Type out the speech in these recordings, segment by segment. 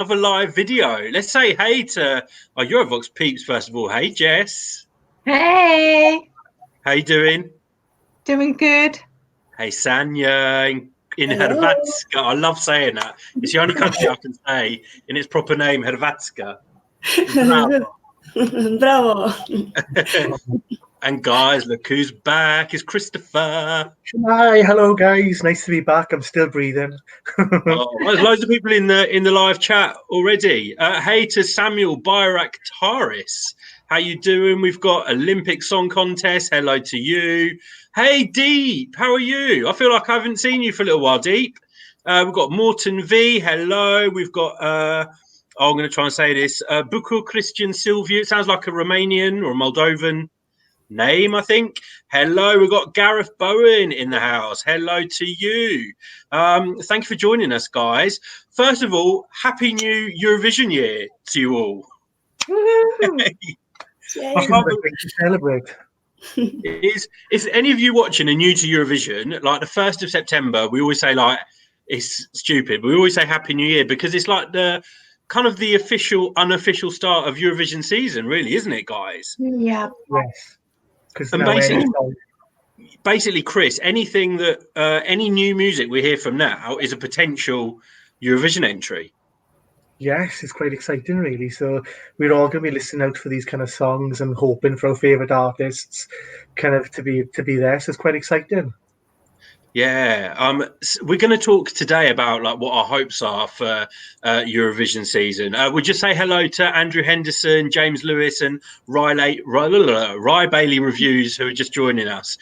another live video. Let's say hey to our Eurovoxx peeps first of all. Hey Jess. Hey. How you doing? Doing good. Hey Sanja in Hrvatska. I love saying that. It's the only country I can say in its proper name, Hrvatska. Bravo. Bravo. And guys, look who's back. It's Christopher. Hi, hello guys. Nice to be back. I'm still breathing. There's loads of people in the live chat already. Hey to Samuel Bayraktaris. How you doing? We've got Olympic Song Contest. Hello to you. Hey Deep, how are you? I feel like I haven't seen you for a little while, Deep. We've got Morton V. Hello. We've got I'm going to try and say this. Buku Christian Silviu. It sounds like a Romanian or a Moldovan name, I think. Hello, we've got Gareth Bowen in the house. Hello to you. Thank you for joining us, guys. First of all, happy new Eurovision year to you all. I can't wait to celebrate. Is any of you watching and new to Eurovision? Like the 1st of September, we always say like it's stupid. We always say Happy New Year because it's like the kind of the official, unofficial start of Eurovision season, really, isn't it, guys? Yeah. Yes. Because basically, Chris, anything that any new music we hear from now is a potential Eurovision entry. Yes, it's quite exciting, really. So we're all going to be listening out for these kind of songs and hoping for our favourite artists kind of to be there. So it's quite exciting. Yeah, we're going to talk today about like what our hopes are for Eurovision season. We'll just say hello to Andrew Henderson, James Lewis, and Rye Bailey Reviews who are just joining us.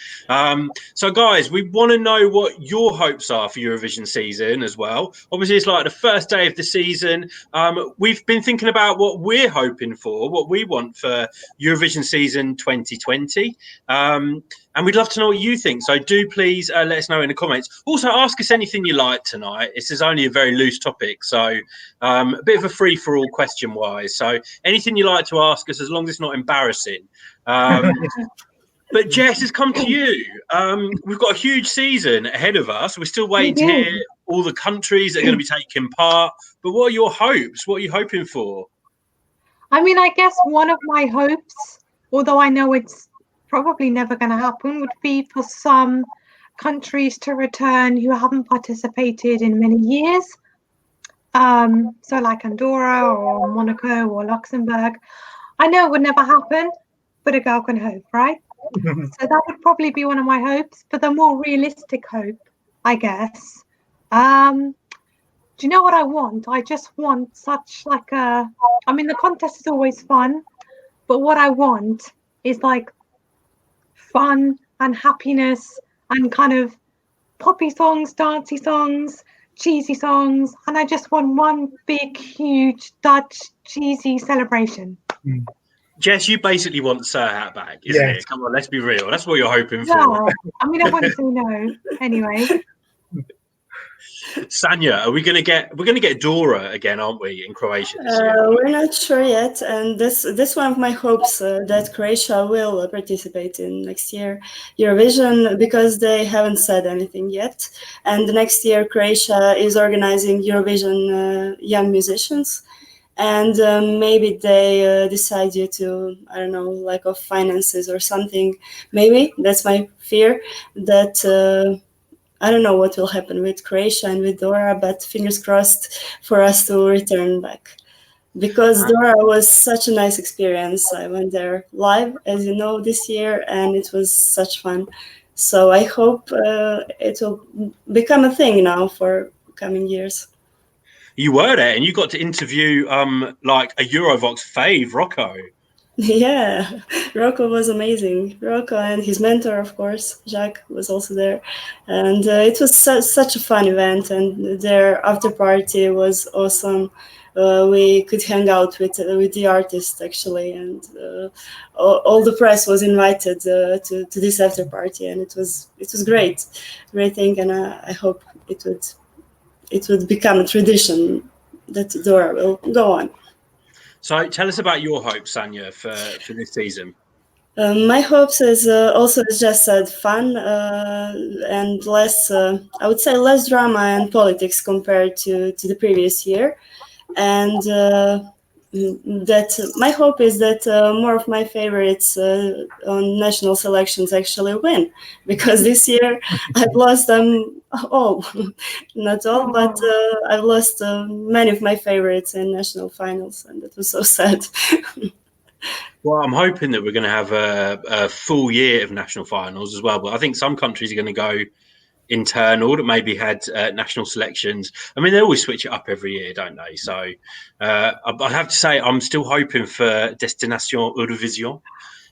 So, guys, we want to know what your hopes are for Eurovision season as well. Obviously, it's like the first day of the season. We've been thinking about what we're hoping for, what we want for Eurovision season 2020. And we'd love to know what you think. So do please let us know in the comments. Also, ask us anything you like tonight. This is only a very loose topic. So a bit of a free-for-all question-wise. So anything you like to ask us, as long as it's not embarrassing. But Jess, has come to you. We've got a huge season ahead of us. We're still waiting to hear all the countries that are going to be taking part. But what are your hopes? What are you hoping for? I mean, I guess one of my hopes, although I know it's probably never going to happen, would be for some countries to return who haven't participated in many years. So like Andorra or Monaco or Luxembourg. I know it would never happen, but a girl can hope, right? So that would probably be one of my hopes. But the more realistic hope, I guess. Do you know what I want? I just want such like I mean, the contest is always fun, but what I want is like fun and happiness and kind of poppy songs, dancey songs, cheesy songs, and I just want one big, huge Dutch cheesy celebration. Jess, you basically want Serhat back, isn't it? Come on, let's be real. That's what you're hoping for. I mean, I wouldn't say no anyway. Sanja, we're gonna get Dora again, aren't we, in Croatia this year? We're not sure yet, and this one of my hopes that Croatia will participate in next year Eurovision, because they haven't said anything yet. And next year Croatia is organizing Eurovision Young Musicians, and maybe they decide due to, I don't know, lack of finances or something. Maybe that's my fear, that I don't know what will happen with Croatia and with Dora, but fingers crossed for us to return back. Because Dora was such a nice experience. I went there live, as you know, this year, and it was such fun. So I hope it will become a thing now for coming years. You were there, and you got to interview like a Eurovoxx fave, Rocco. Yeah, Rocco was amazing. Rocco and his mentor, of course, Jacques, was also there. And it was such a fun event, and their after party was awesome. We could hang out with the artist, actually, and all the press was invited to this after party, and it was great thing, and I hope it would become a tradition that Dora will go on. So tell us about your hopes, Sanja, for this season. My hopes is also, as Jess said, fun and less, I would say, less drama and politics compared to the previous year. and that my hope is that more of my favorites on national selections actually win, because this year I've lost them all. Not all, but I've lost many of my favorites in national finals, and that was so sad. Well, I'm hoping that we're going to have a full year of national finals as well. But I think some countries are going to go internal that maybe had national selections. I mean, they always switch it up every year, don't they? So I have to say, I'm still hoping for Destination Eurovision,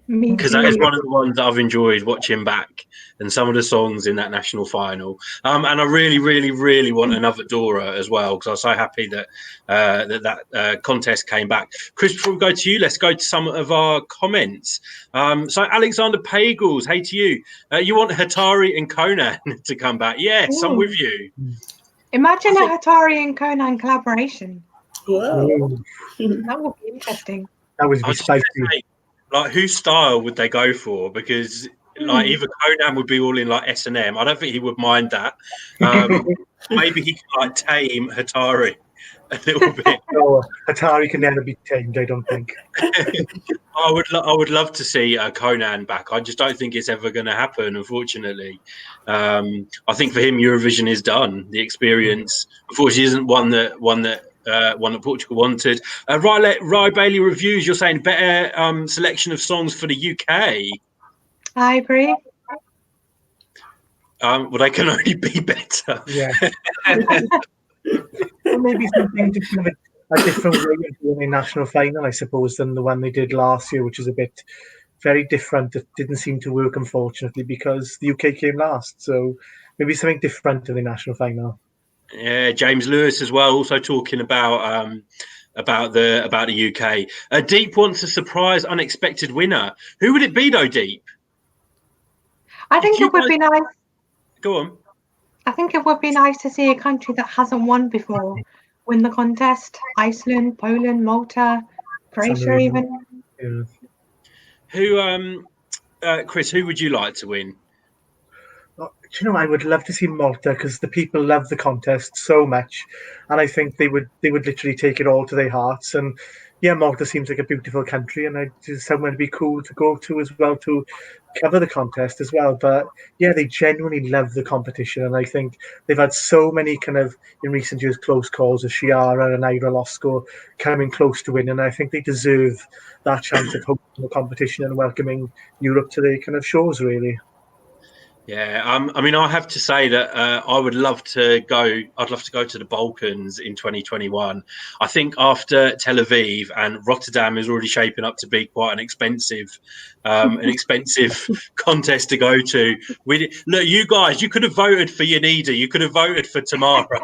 because that is one of the ones that I've enjoyed watching back, and some of the songs in that national final. And I really, really, really want another Dora as well, because I was so happy that that contest came back. Chris, before we go to you, let's go to some of our comments. So Alexander Pagels, hey to you. You want Hatari and Conan to come back? Yes, I'm with you. Imagine a Hatari and Conan collaboration. Whoa. That would be interesting. That would be spicy. Like, whose style would they go for? Because like either Conan would be all in like S&M. I don't think he would mind that. Maybe he could like tame Hatari a little bit. No, Hatari can never be tamed, I don't think. I would love to see Conan back. I just don't think it's ever going to happen, unfortunately. I think for him, Eurovision is done. The experience, unfortunately, isn't one that Portugal wanted. Rye Bailey Reviews, you're saying better selection of songs for the UK. I agree. Well, they can only be better. Yeah. Or maybe something to kind of a different way of doing a national final, I suppose, than the one they did last year, which is a bit very different. It didn't seem to work, unfortunately, because the UK came last. So maybe something different in the national final. Yeah, James Lewis as well, also talking about the UK. Deep wants a surprise, unexpected winner. Who would it be, though, Deep? I think it would be nice. Go on. I think it would be nice to see a country that hasn't won before win the contest. Iceland, Poland, Malta, Croatia, even. Yeah. Who, Chris? Who would you like to win? Do you know, I would love to see Malta, because the people love the contest so much, and I think they would literally take it all to their hearts. And yeah, Malta seems like a beautiful country, and it's somewhere to be cool to go to as well, to cover the contest as well. But yeah, they genuinely love the competition, and I think they've had so many kind of in recent years close calls of Chiara and Ira Losco coming close to winning. And I think they deserve that chance of hosting the competition and welcoming Europe to their kind of shows, really. Yeah, I mean, I have to say that I would love to go. I'd love to go to the Balkans in 2021. I think after Tel Aviv, and Rotterdam is already shaping up to be quite an expensive contest to go to. Look, you guys, you could have voted for Yanida. You could have voted for Tamara.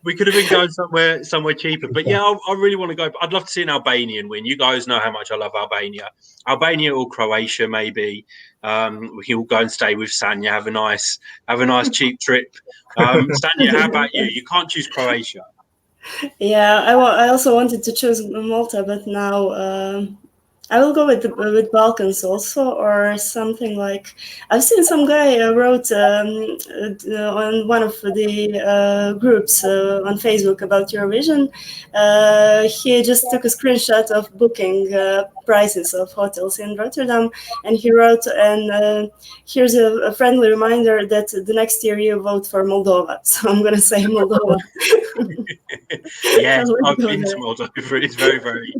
We could have been going somewhere cheaper. But yeah, I really want to go. I'd love to see an Albanian win. You guys know how much I love Albania. Albania or Croatia, maybe. We can all go and stay with Sanja, have a nice cheap trip. Sanja, how about you? You can't choose Croatia. Yeah, I also wanted to choose Malta, but now I will go with Balkans also, or something like, I've seen some guy wrote on one of the groups on Facebook about Eurovision. He just took a screenshot of booking prices of hotels in Rotterdam, and he wrote, and here's a friendly reminder that the next year you vote for Moldova. So I'm gonna say Moldova. Yes, I've been to Moldova. It's very, very,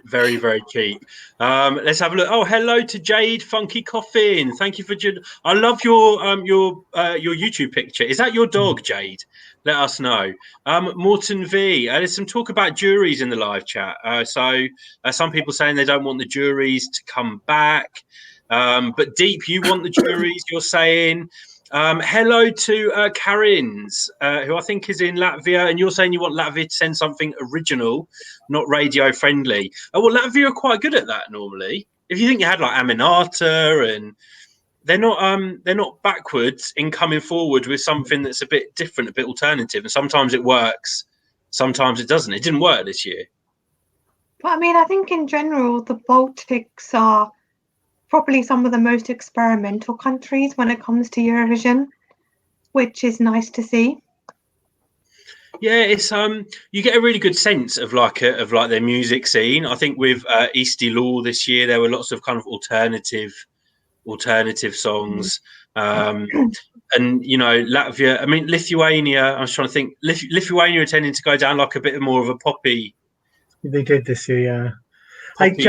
very, very cheap. Let's have a look. Oh, hello to Jade Funky Coffin. Thank you for. I love your YouTube picture. Is that your dog, Jade? Let us know. Morton V. There's some talk about juries in the live chat. So some people saying they don't want the juries to come back. But Deep, you want the juries. You're saying. Hello to Karin's, who I think is in Latvia, and you're saying you want Latvia to send something original, not radio friendly. Well, Latvia are quite good at that normally. If you think you had like Aminata, and they're not backwards in coming forward with something that's a bit different, a bit alternative, and sometimes it works, sometimes it doesn't. It didn't work this year. But I mean, I think in general, the Baltics are probably some of the most experimental countries when it comes to Eurovision, which is nice to see. Yeah, it's you get a really good sense of like their music scene. I think with Eastie Law this year, there were lots of kind of alternative songs. And Latvia, I mean Lithuania. I was trying to think. Lithuania are tending to go down like a bit more of a poppy. They did this year, yeah. Poppy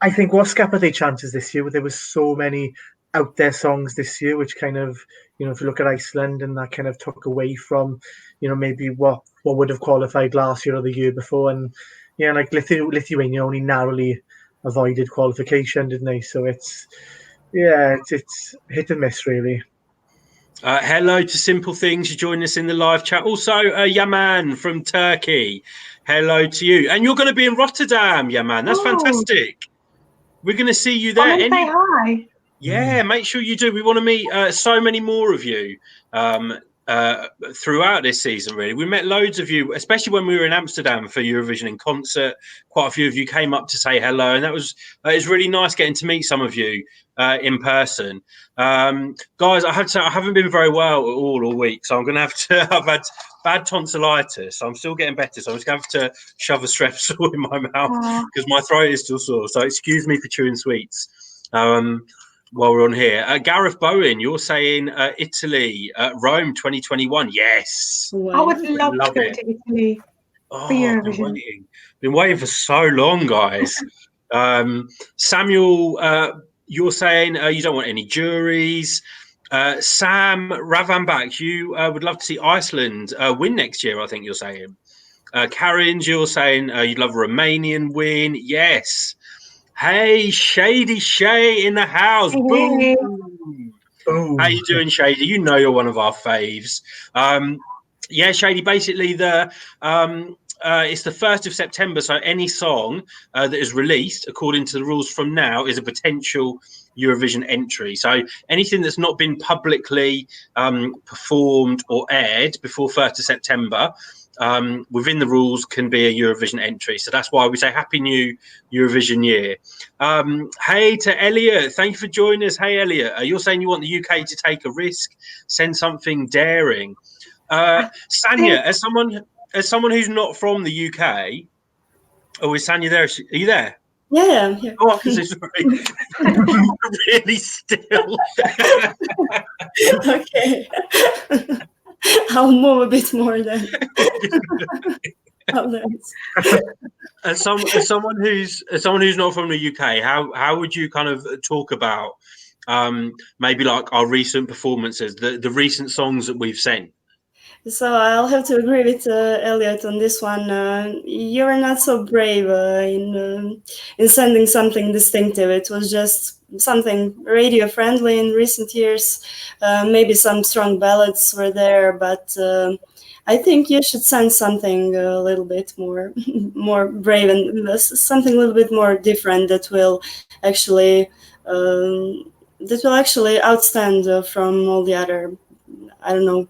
I think what scuppered their chances this year, there was so many out there songs this year, which kind of, if you look at Iceland, and that kind of took away from, maybe what would have qualified last year or the year before. And yeah, like Lithuania only narrowly avoided qualification, didn't they? So it's hit and miss, really. Hello to Simple Things. You join us in the live chat. Also, Yaman from Turkey. Hello to you. And you're going to be in Rotterdam, Yaman. That's fantastic. We're going to see you there. Come and say hi. Yeah, make sure you do. We want to meet so many more of you throughout this season, really. We met loads of you, especially when we were in Amsterdam for Eurovision in concert. Quite a few of you came up to say hello, and that was it's really nice getting to meet some of you in person. Guys, I have to say, I haven't been very well all week, so I'm going to have to. I've had bad tonsillitis. I'm still getting better, so I'm just going to have to shove a Strepsil in my mouth because my throat is still sore. So excuse me for chewing sweets. While we're on here, Gareth Bowen, you're saying Italy, Rome 2021. Yes. I would love to go to Italy for Eurovision. Been waiting for so long, guys. Samuel, you're saying you don't want any juries. Sam Ravanbach, you would love to see Iceland win next year, I think you're saying. Karen, you're saying you'd love a Romanian win. Yes. Hey, Shady Shay in the house. Hey. Boom. How you doing, Shady? You know you're one of our faves. Yeah, Shady, basically it's the 1st of September, so any song that is released according to the rules from now is a potential Eurovision entry. So anything that's not been publicly performed or aired before 1st of September within the rules can be a Eurovision entry. So that's why we say Happy New Eurovision Year. Hey to Elliot, thank you for joining us. Hey Elliot, you're saying you want the UK to take a risk, send something daring. Sanja, as someone who's not from the UK, is Sanja there? Are you there? Yeah, I'm here. Oh, I can say sorry. Really still. Okay. I'll move a bit more then. As someone who's not from the UK, how would you kind of talk about maybe like our recent performances, the recent songs that we've sent? So I'll have to agree with Elliot on this one. You're not so brave in sending something distinctive. It was just something radio friendly in recent years. Maybe some strong ballads were there, but I think you should send something a little bit more brave and something a little bit more different that will actually outstand from all the other, I don't know,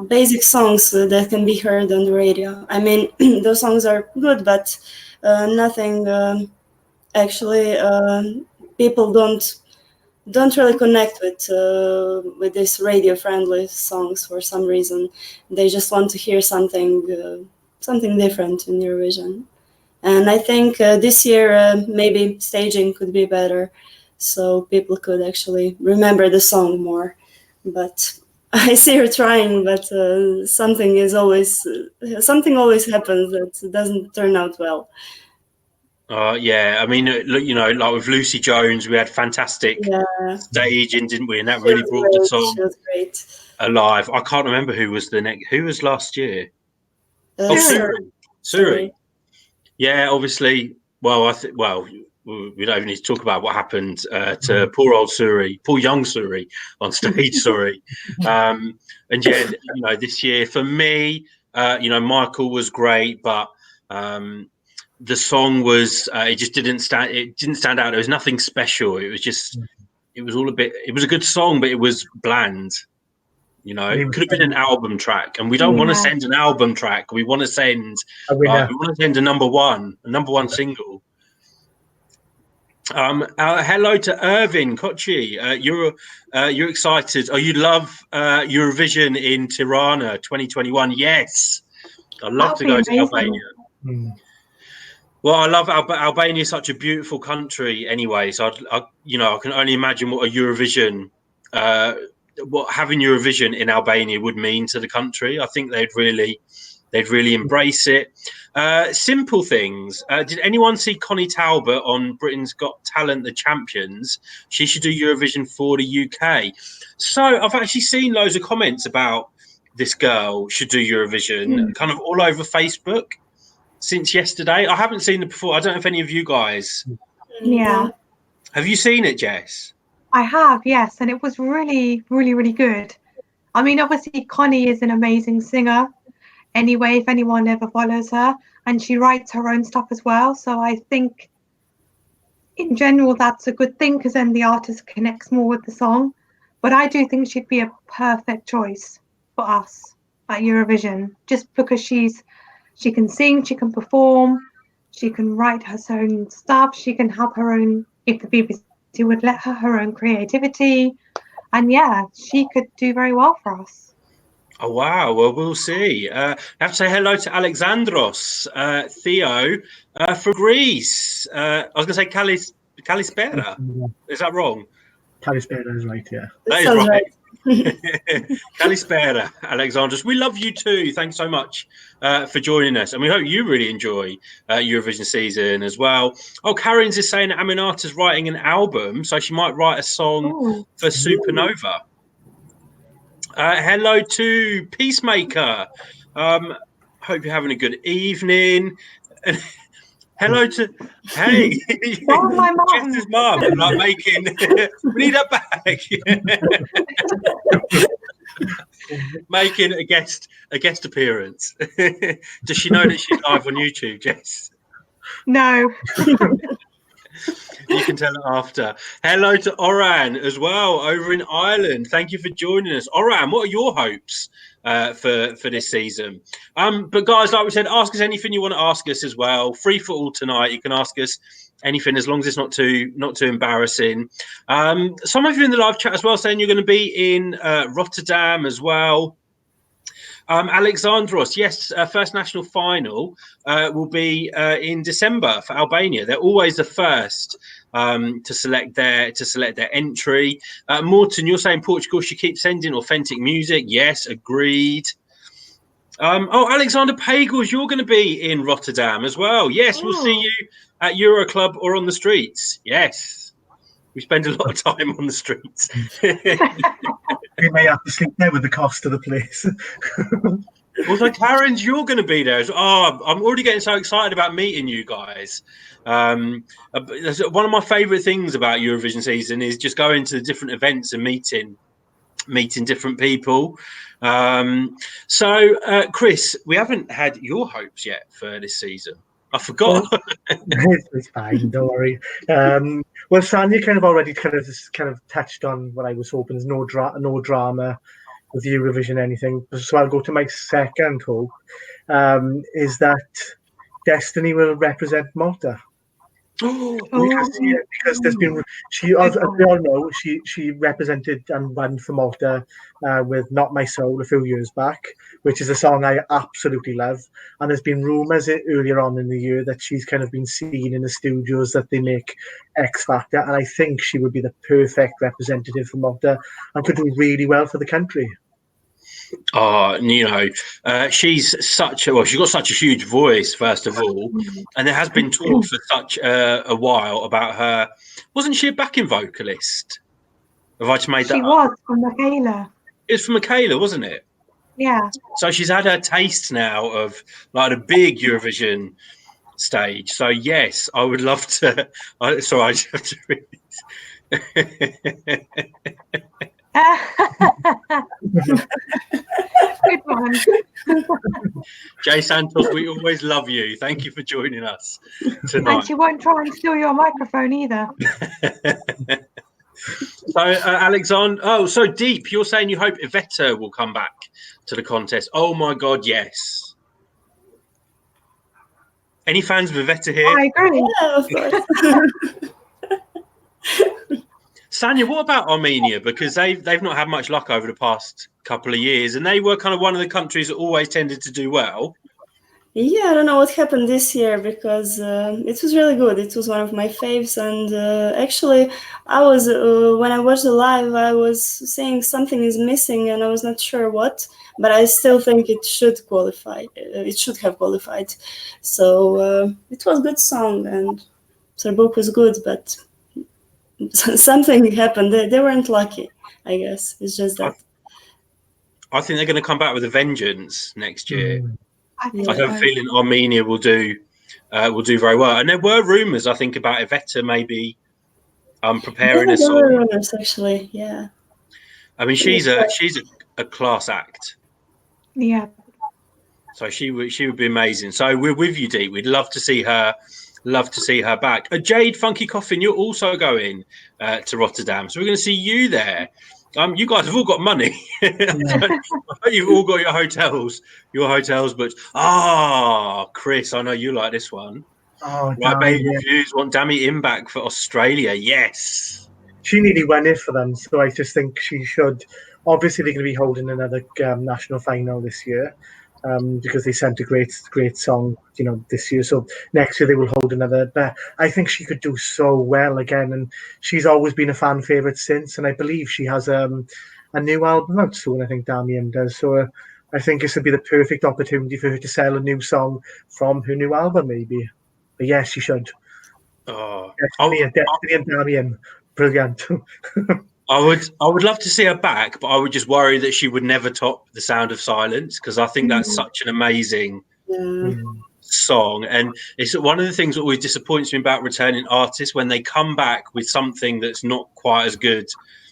basic songs that can be heard on the radio. I mean, those songs are good, but nothing actually. People don't really connect with these radio-friendly songs for some reason. They just want to hear something different in Eurovision. And I think this year maybe staging could be better, so people could actually remember the song more. But I see her trying, but something always happens that doesn't turn out well. Yeah, I mean, look, like with Lucy Jones, we had fantastic staging, didn't we? And that really brought the song alive. I can't remember who was last year. Suri. Yeah, obviously. Well, we don't even need to talk about what happened to poor young Suri on stage. Sorry. And yeah, this year for me, Michael was great, but the song was it didn't stand out. There was nothing special. It was all a bit. It was a good song, but it was bland. It could have been an album track, and we don't want to send an album track. We want to send a number one single. Hello to Irvin Kochi. You're excited. Oh, you love Eurovision in Tirana 2021. Yes, I'd love to go to Albania. Well, I love Albania. Is such a beautiful country, anyway. So I can only imagine what a Eurovision, what having Eurovision in Albania would mean to the country. I think they'd really embrace it. Simple things. Did anyone see Connie Talbot on Britain's Got Talent, The Champions? She should do Eurovision for the UK. So I've actually seen loads of comments about this girl should do Eurovision, kind of all over Facebook since yesterday. I haven't seen it before. I don't know if any of you guys. Yeah. Have you seen it, Jess? I have, yes, and it was really, really, really good. I mean, obviously, Connie is an amazing singer. Anyway, if anyone ever follows her, and she writes her own stuff as well. So I think in general, that's a good thing because then the artist connects more with the song. But I do think she'd be a perfect choice for us at Eurovision, just because she can sing, she can perform, she can write her own stuff, she can have her own, if the BBC would let her own creativity. And yeah, she could do very well for us. Oh, wow. Well, we'll see. I have to say hello to Alexandros, Theo from Greece. I was going to say Kalispera. Is that wrong? Kalispera is right, yeah. That is right. Kalispera, Alexandros. We love you too. Thanks so much for joining us. And we hope you really enjoy Eurovision season as well. Oh, Karen's is saying that Aminata's writing an album, so she might write a song for Supernova. Hello to Peacemaker. Hope you're having a good evening. Hello to my mum. Jess's mum, like making. We need her back. Making a guest appearance. Does she know that she's live on YouTube, Jess? No. You can tell it after. Hello to Oran as well over in Ireland. Thank you for joining us. Oran, what are your hopes for this season? But guys, like we said, ask us anything you want to ask us as well. Free for all tonight. You can ask us anything as long as it's not too embarrassing. Some of you in the live chat as well saying you're going to be in Rotterdam as well. Alexandros, yes, first national final will be in December for Albania. They're always the first to select their entry. Morton, you're saying Portugal should keep sending authentic music. Yes, agreed. Alexander Pagels, you're going to be in Rotterdam as well. Yes, we'll see you at Euro Club or on the streets. Yes, we spend a lot of time on the streets. We may have to sleep there with the cost of the place. Also, Karen's, you're going to be there. I'm already getting so excited about meeting you guys. One of my favourite things about Eurovision season is just going to the different events and meeting different people. Chris, we haven't had your hopes yet for this season. I forgot. It's fine, don't worry. Well, Sanja kind of already kind of touched on what I was hoping. There's no drama with Eurovision anything. So I'll go to my second hope. Is that Destiny will represent Malta. Because there's been as we all know, she represented and won for Malta with Not My Soul a few years back, which is a song I absolutely love. And there's been rumours earlier on in the year that she's kind of been seen in the studios that they make X Factor, and I think she would be the perfect representative for Malta and could do really well for the country. She's she's got such a huge voice, first of all, and there has been talk for such a while about her. Wasn't she a backing vocalist? Have I just made that up? She was from Michaela. It's from Michaela, wasn't it? Yeah. So she's had her taste now of like a big Eurovision stage. So yes, I would love to. I just have to read this. Good one. Jay Santos, we always love you. Thank you for joining us tonight. And she won't try and steal your microphone either. So, Alexander, so Deep, you're saying you hope Iveta will come back to the contest. Oh my God, yes. Any fans of Iveta here? I agree. Yeah, of course. Sanja, what about Armenia? Because they've not had much luck over the past couple of years, and they were kind of one of the countries that always tended to do well. Yeah, I don't know what happened this year because it was really good. It was one of my faves, and actually, I was when I watched the live, I was saying something is missing, and I was not sure what. But I still think it should qualify. It should have qualified. So it was a good song, and Serbuk was good, but something happened. They weren't lucky. I guess it's just that. I think they're going to come back with a vengeance next year. I think I have a feeling Armenia will do very well. And there were rumours, I think, about Iveta maybe preparing a song. There were rumours, actually. Yeah. I mean, she's a class act. Yeah. So she would be amazing. So we're with you, Dee. We'd love to see her. Love to see her back. Jade Funky Coffin, you're also going to Rotterdam, so we're going to see you there. You guys have all got money. You've all got your hotels booked. Chris, I know you like this one. Oh, right, baby yeah. reviews want Dammy in back for Australia. Yes. She nearly won it for them, so I just think she should. Obviously, they're going to be holding another national final this year because they sent a great song, this year. So next year they will hold another. But I think she could do so well again, and she's always been a fan favorite since. And I believe she has a new album out soon. I think Damien does. So I think this would be the perfect opportunity for her to sell a new song from her new album, maybe. But yes, she should. Oh, Destiny and Damien. Brilliant. I would love to see her back, but I would just worry that she would never top The Sound of Silence, because I think that's such an amazing song. And it's one of the things that always disappoints me about returning artists, when they come back with something that's not quite as good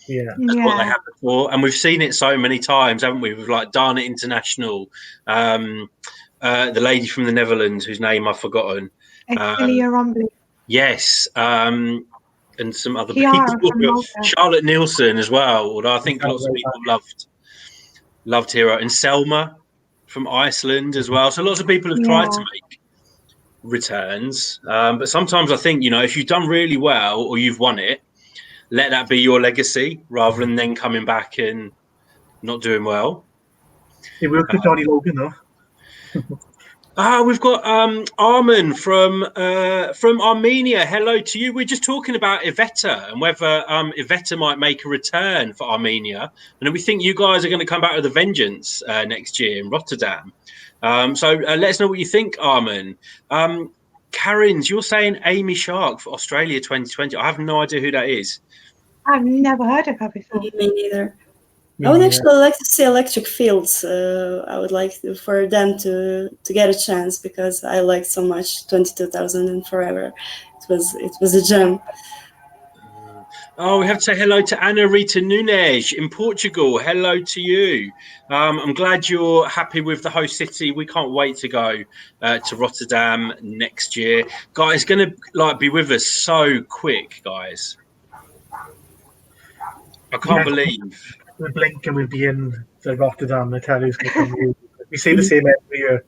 as what they had before. And we've seen it so many times, haven't we? With like Dana International, the lady from the Netherlands whose name I've forgotten. Yes. And some other people, Charlotte Nielsen as well. Although I think lots of people loved Hero, and Selma from Iceland as well. So lots of people have tried to make returns, but sometimes I think if you've done really well or you've won it, let that be your legacy rather than then coming back and not doing well. It worked with Johnny Logan though. We've got Armin from Armenia. Hello to you. We're just talking about Iveta and whether Iveta might make a return for Armenia. And we think you guys are going to come back with a vengeance next year in Rotterdam. So let us know what you think, Armin. Karen's, you're saying Amy Shark for Australia 2020. I have no idea who that is. I've never heard of her before. Me neither. I would actually like to see Electric Fields. I would like for them to get a chance, because I liked so much 22,000 and Forever. It was a gem. Oh, we have to say hello to Ana Rita Nunes in Portugal. Hello to you. I'm glad you're happy with the host city. We can't wait to go to Rotterdam next year. Guys, going to be with us so quick, guys. I can't believe. We blink and we'll be in the Rotterdam. I tell you, it's going to come. We say the same every year.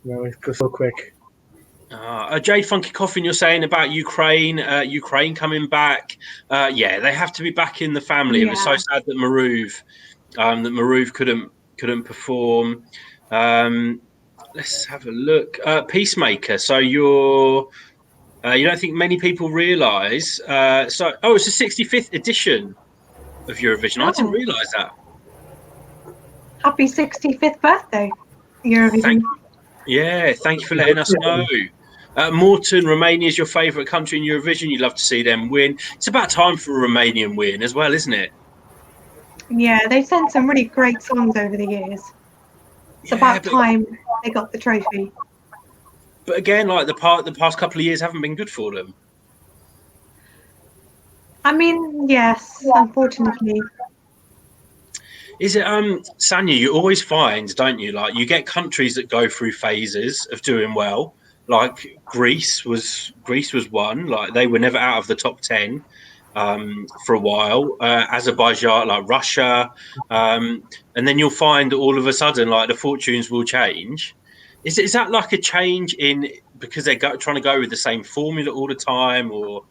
It goes so quick. Jade Funky Coffin, you're saying about Ukraine coming back. They have to be back in the family. It was so sad that Maruv couldn't perform. Let's have a look. Peacemaker. So you don't think many people realise? It's the 65th edition of Eurovision. I didn't realise that. Happy 65th birthday, Eurovision. Thank you for letting us know. Morton, Romania is your favourite country in Eurovision. You'd love to see them win. It's about time for a Romanian win as well, isn't it? Yeah, they've sent some really great songs over the years. It's about time they got the trophy. But again, the past couple of years haven't been good for them. I mean, yes, unfortunately. Is it Sanja, you always find, don't you, you get countries that go through phases of doing well. Like Greece was one, they were never out of the top 10 for a while. Azerbaijan, Russia, and then you'll find all of a sudden the fortunes will change. Is that like a change in because they're trying to go with the same formula all the time, or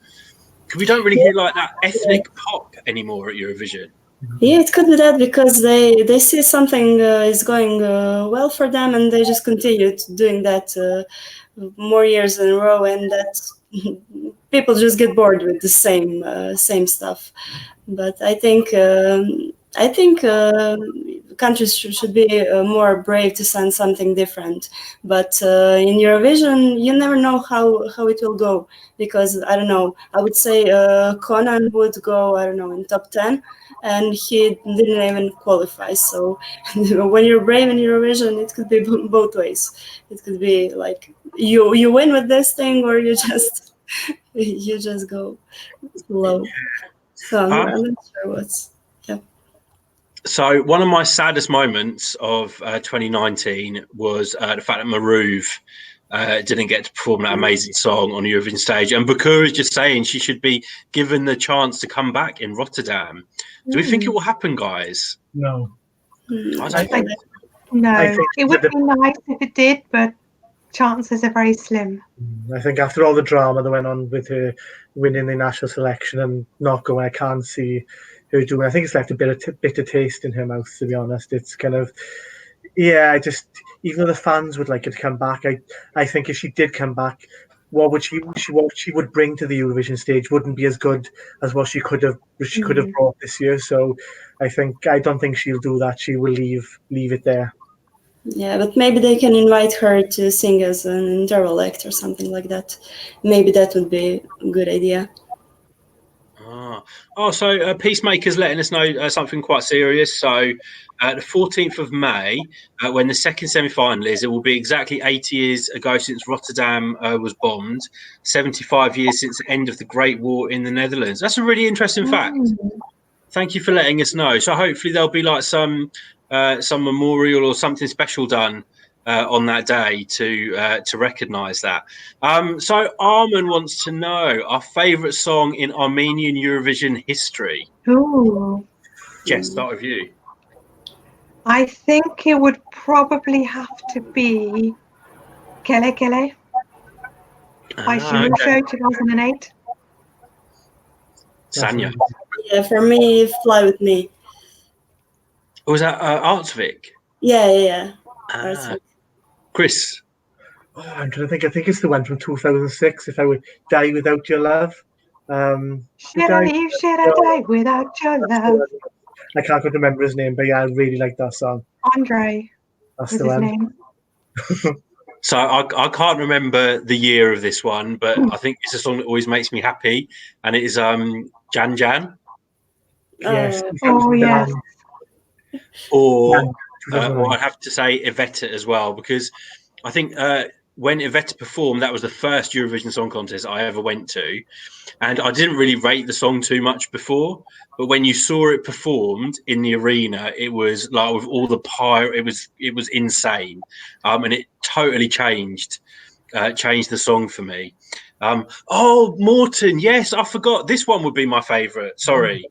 Because we don't really hear like that ethnic pop anymore at Eurovision. Yeah, it could be that because they see something is going well for them, and they just continue doing that more years in a row, and that people just get bored with the same stuff. But I think countries should be more brave to send something different. But in Eurovision, you never know how it will go, because I don't know. I would say Conan would go, I don't know, in top 10, and he didn't even qualify. So when you're brave in Eurovision, it could be both ways. It could be like you win with this thing, or you just go low. So I'm not sure what's. Yeah. So one of my saddest moments of 2019 was the fact that Maruv didn't get to perform that amazing song on the Eurovision stage. And Bakura is just saying she should be given the chance to come back in Rotterdam. Do we think it will happen, guys? No. I don't think. No, I think it would be nice if it did, but chances are very slim. I think after all the drama that went on with her winning the national selection and not going, I can't see her doing. I think it's left a bitter taste in her mouth, to be honest. It's kind of, yeah, even though the fans would like her to come back, I think if she did come back, what she would bring to the Eurovision stage wouldn't be as good as what she could have brought this year. So I don't think she'll do that. She will leave it there. Yeah, but maybe they can invite her to sing as an interval act or something like that. Maybe that would be a good idea. So Peacemaker's letting us know something quite serious. So the 14th of May, when the second semi-final is, it will be exactly 80 years ago since Rotterdam was bombed, 75 years since the end of the Great War in the Netherlands. That's a really interesting fact. Thank you for letting us know. So hopefully there'll be like some memorial or something special done on that day to recognise that. So Armin wants to know our favourite song in Armenian Eurovision history. Ooh. Jess, start with you. I think it would probably have to be Kele Kele by Shimusho, 2008. Sanja. Yeah, for me, Fly With Me. Was that Artsvik? Yeah. Chris? I'm trying to think. I think it's the one from 2006, If I Would Die Without Your Love. Should I leave? Should I die without your love? I can't quite remember his name, but yeah, I really like that song. Andre That's was the his one. name. So I can't remember the year of this one, but I think it's a song that always makes me happy, and it is Jan Jan. Yes. Yes. Or I have to say Iveta as well, because I think when Iveta performed, that was the first Eurovision Song Contest I ever went to, and I didn't really rate the song too much before, but when you saw it performed in the arena, it was like with all the it was insane, and it totally changed the song for me. Morton, yes, I forgot. This one would be my favourite. Sorry.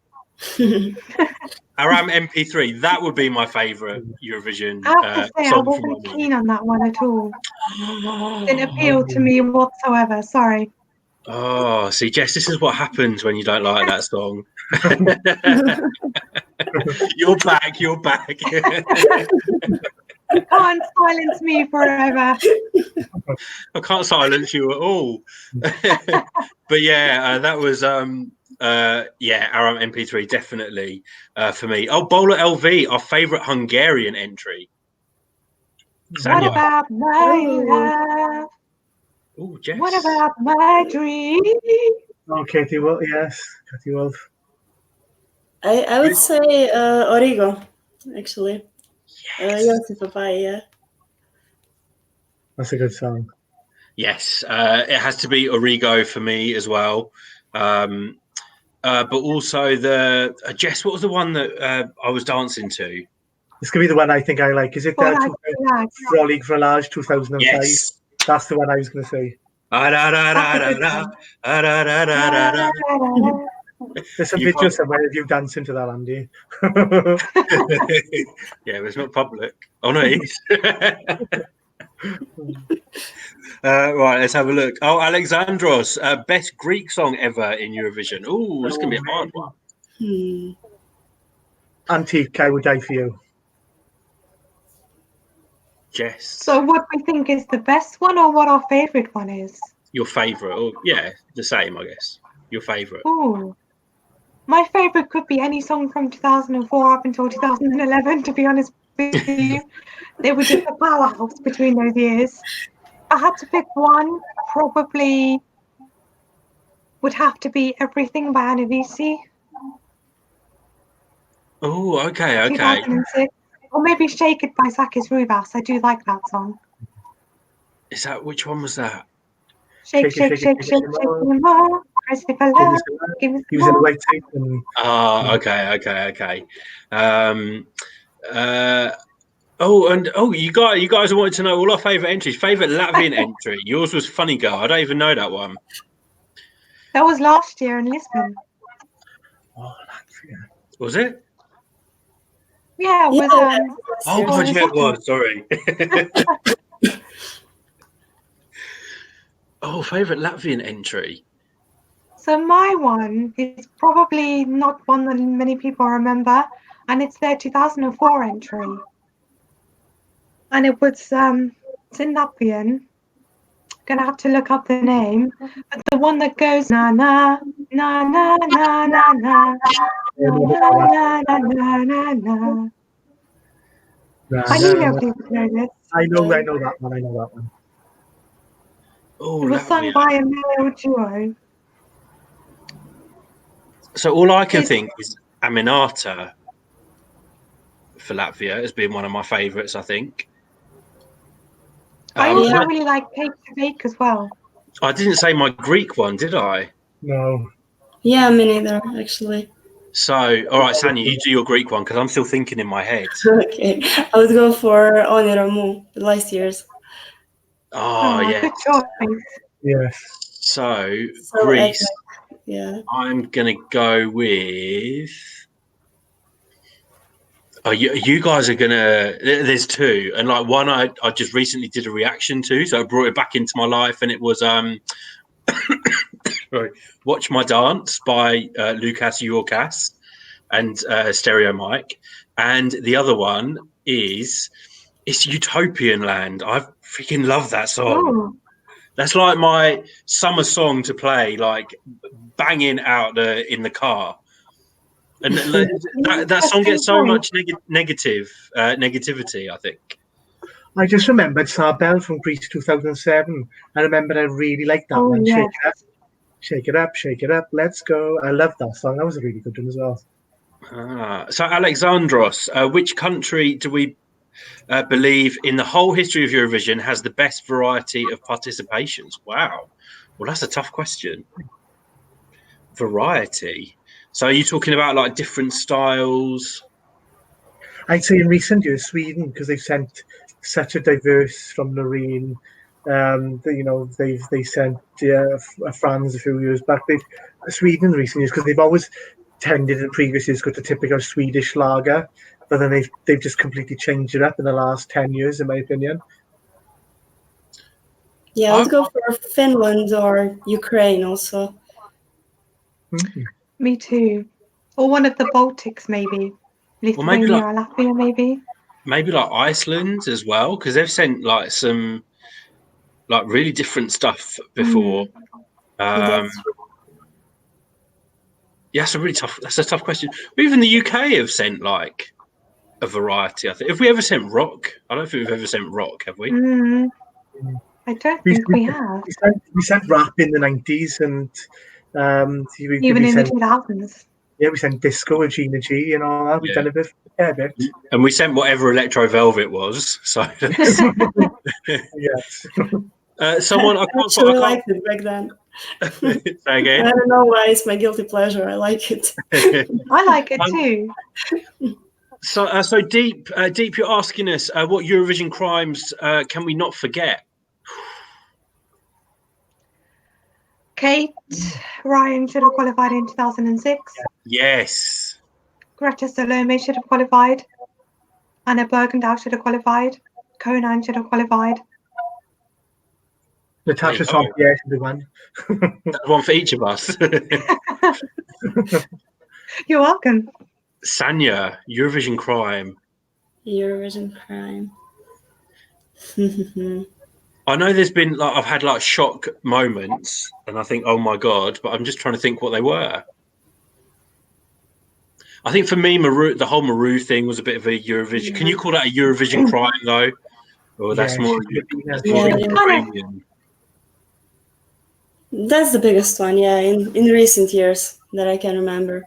Aram MP3, that would be my favourite Eurovision I have to say, I song wasn't from keen on that one at all. Didn't appeal to me whatsoever. Sorry. Oh, see, Jess, this is what happens when you don't like that song. You're back. You can't silence me forever. I can't silence you at all. But yeah, that was Aram MP3 definitely for me. Bowler LV, our favourite Hungarian entry. Sanja. What about my love? Oh, Jess. What about my dream? Oh, Katie Wolf, yes, Katie Wolf. I would say Origo, actually. Yes. Yeah. That's a good song. Yes, it has to be Origo for me as well. But also the Jess, what was the one that I was dancing to? This could be the one I think I like. Is it Frolic Frolage 2005? Yes. That's the one I was going to say. There's some picture somewhere of you dancing to that, Andy. Yeah, it's not public. Oh no, it is. Right, let's have a look. Oh, Alexandros, best Greek song ever in Eurovision. Oh, this is going to be a hard one. Antique, I Would Die For You. Jess. So what we think is the best one or what our favourite one is? Your favourite. Oh, yeah, the same, I guess. Your favourite. Ooh. My favourite could be any song from 2004 up until 2011, to be honest with you. They were just a powerhouse between those years. I had to pick one, probably would have to be Everything by Anavisi. Oh, okay. 2006. Or maybe Shake It by Sakis Rubas. I do like that song. Is that, which one was that? Shake, shake, shake, shake, shake me more. Press me for love. Give me He some was in the more. white tape. Oh, okay. You guys wanted to know all our favourite entries. Favourite Latvian entry. Yours was Funny Girl. I don't even know that one. That was last year in Lisbon. Oh, Latvia. Was it? Yeah, it was. Oh, God, yeah, it was. Sorry. Oh, favourite Latvian entry. So my one is probably not one that many people remember, and it's their 2004 entry. And it was it's in Latvian. Gonna have to look up the name, but the one that goes na na na na na na na na na na na. I knew nobody would know this. I know that one. Oh, It was sung by a male duo. So all I can think is Aminata for Latvia as being one of my favourites, I think. I also really like Cake to Bake as well. I didn't say my Greek one, did I? No. Yeah, me neither, actually. So, all right, Sanja, you do your Greek one because I'm still thinking in my head. Okay, I would go for Oniramu, the last year's. Oh, yeah. Good choice. Yes. So Greece. Epic. Yeah. I'm gonna go with. Oh, you guys are gonna. There's two, and like one I just recently did a reaction to, so I brought it back into my life, and it was sorry, "Watch My Dance" by Lucas Yorkas and Stereo Mike, and the other one is it's Utopian Land. I freaking love that song. Oh. That's like my summer song to play, like banging out in the car. And that song gets so much negativity, I think. I just remembered Sarbel from Greece 2007. I remember I really liked that one. Yes. Shake it up, shake it up, let's go. I love that song. That was a really good one as well. So, Alexandros, which country do we believe in the whole history of Eurovision has the best variety of participations? Wow. Well, that's a tough question. Variety. So are you talking about like different styles? I'd say in recent years, Sweden, because they've sent such a diverse from Loreen. They sent France a few years back. Sweden in recent years because they've always tended in previous years got the typical Swedish lager, but then they've just completely changed it up in the last 10 years, in my opinion. Yeah, I would go for Finland or Ukraine also. Mm-hmm. Me too. Or one of the Baltics, maybe. Lithuania or Latvia, maybe. Maybe like Iceland as well, because they've sent like some like really different stuff before. Yeah, that's a tough question. Even the UK have sent like a variety, I think. Have we ever sent rock? I don't think we've ever sent rock, have we? I don't think we have. We sent rap in the 90s and even in the 2000s. Yeah, we sent disco with Gina G and all that. We've done a bit. And we sent whatever Electro Velvet was. So yes. Someone I actually liked it back then. Say again. I don't know why it's my guilty pleasure. I like it. I like it too. So deep, you're asking us what Eurovision crimes can we not forget? Kate Ryan should have qualified in 2006. Yes. Greta Salome should have qualified. Anna Bergendahl should have qualified. Conan should have qualified. Natasha Saint-Pierre should be one. That's one for each of us. You're welcome. Sanja, Eurovision crime. Eurovision crime. I know there's been I've had shock moments, and I think, oh my god, but I'm just trying to think what they were. I think for me, the whole Maru thing was a bit of a Eurovision. Yeah. Can you call that a Eurovision crime though? Or that's more Ukrainian. That's the biggest one, yeah, in recent years that I can remember,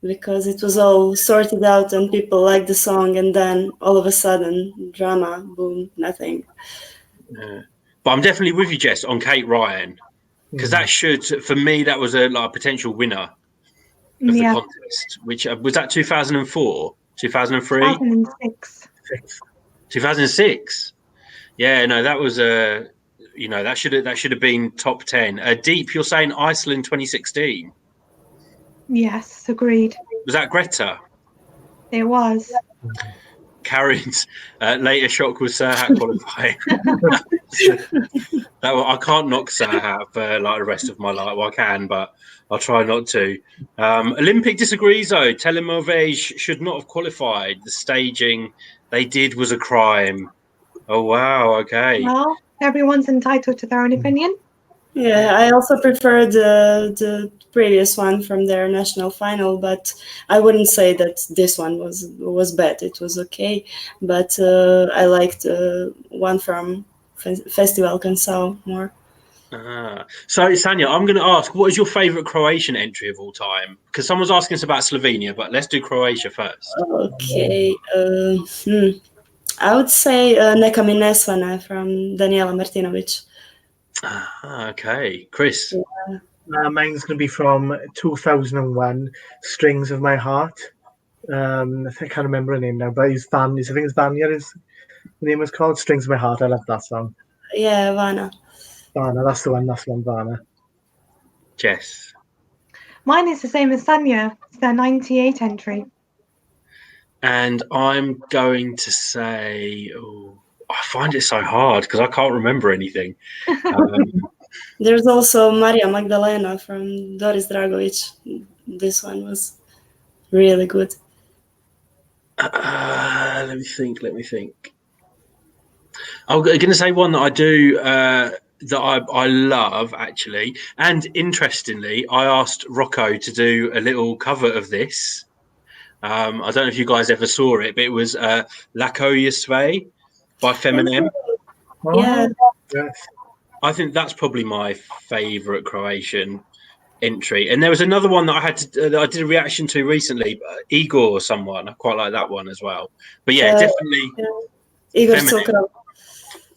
because it was all sorted out and people liked the song, and then all of a sudden, drama, boom, nothing. Yeah. But I'm definitely with you, Jess, on Kate Ryan, because that for me, that was a potential winner of the contest. Which was that 2004, 2003, 2006, 2006. Yeah, no, that was that should have been top 10. Deep, you're saying Iceland 2016. Yes, agreed. Was that Greta? It was. Karen's later shock was Serhat qualifying. I can't knock Serhat for the rest of my life. Well, I can, but I'll try not to. Olympic disagrees though. Telemovej should not have qualified. The staging they did was a crime. Oh wow, okay. Well, everyone's entitled to their own opinion. Yeah, I also prefer the previous one from their national final, but I wouldn't say that this one was bad. It was okay, but I liked one from Festival Kansao more. So, Sanja, I'm going to ask, what is your favourite Croatian entry of all time? Because someone's asking us about Slovenia, but let's do Croatia first. Okay. I would say Neka mi ne svane from Daniela Martinovic. Okay. Chris? Yeah. Mine's going to be from 2001, Strings of My Heart. I can't remember her name now, but I think it's Vanya, the name was called, Strings of My Heart. I love that song. Yeah, Vana. Vana, that's the one, Vana. Jess? Mine is the same as Sanja. It's their 98 entry. And I'm going to say, I find it so hard because I can't remember anything. There's also Maria Magdalena from Doris Dragovic. This one was really good. Let me think. I'm going to say one that I do that I love, actually. And interestingly, I asked Rocco to do a little cover of this. I don't know if you guys ever saw it, but it was Lako Yesve by Feminem. Yeah. Yes. I think that's probably my favourite Croatian entry. And there was another one that I did a reaction to recently, Igor or someone. I quite like that one as well. But yeah, definitely Igor Feminem.